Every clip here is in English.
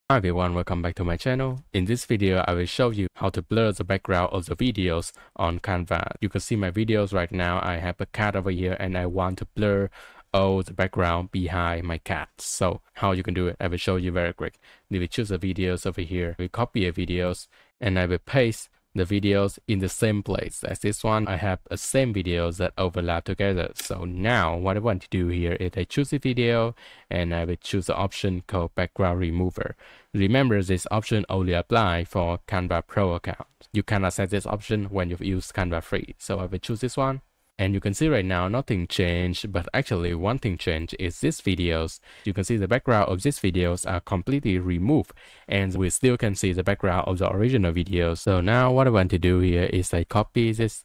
Hi everyone, welcome back to my channel. In this video, I will show you how to blur the background of the videos on Canva. You can see my videos right now. I have a cat over here and I want to blur all the background behind my cat. So how you can do it, I will show you very quick. You will choose the videos over here. We copy the videos and I will paste the videos in the same place as this one. I have a same videos that overlap together. So now what I want to do here is I choose the video and I will choose the option called background remover. Remember, this option only apply for Canva Pro account. You cannot set this option when you use Canva free. So I will choose this one. And you can see right now nothing changed, but actually one thing changed is these videos. You can see the background of these videos are completely removed and we still can see the background of the original video. So now what I want to do here is I copy this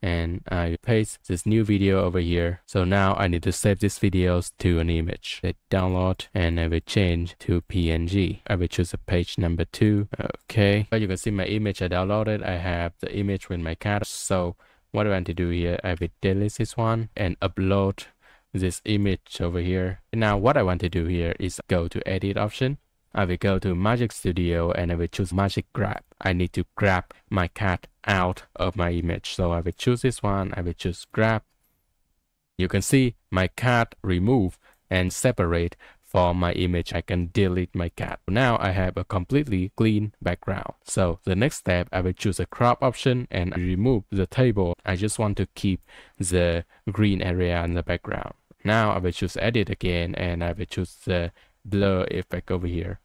and I paste this new video over here. So now I need to save these videos to an image. I download and I will change to PNG. I will choose a page number 2. Okay, but you can see my image I downloaded. I have the image with my cat. So what I want to do here, I will delete this one and upload this image over here. Now what I want to do here is go to edit option. I will go to Magic Studio and I will choose Magic Grab. I need to grab my cat out of my image. So I will choose this one. I will choose grab. You can see my cat remove and separate from my image. I can delete my cat. Now I have a completely clean background. So the next step, I will choose a crop option and remove the table. I just want to keep the green area in the background. Now I will choose edit again and I will choose the blur effect over here.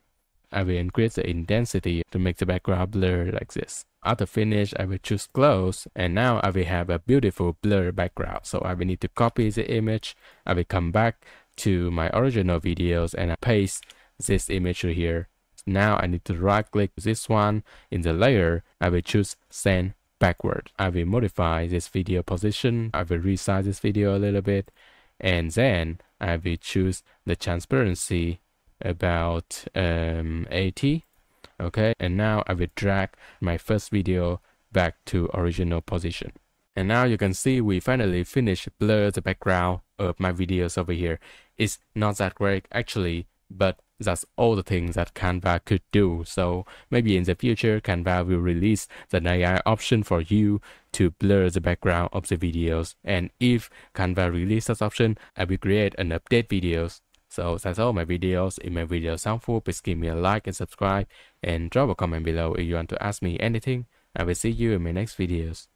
I will increase the intensity to make the background blur like this. After finish, I will choose close and now I will have a beautiful blur background. So I will need to copy the image. I will come back to my original videos and I paste this image here. Now I need to right click this one in the layer. I will choose send backward. I will modify this video position. I will resize this video a little bit and then I will choose the transparency about 80. Okay, and now I will drag my first video back to original position. And now you can see we finally finished blur the background of my videos over here. It's not that great actually, but that's all the things that Canva could do. So maybe in the future Canva will release the AI option for you to blur the background of the videos. And if Canva releases that option, I will create an update videos. So that's all my videos. If my video sound helpful, please give me a like and subscribe and drop a comment below if you want to ask me anything. I will see you in my next videos.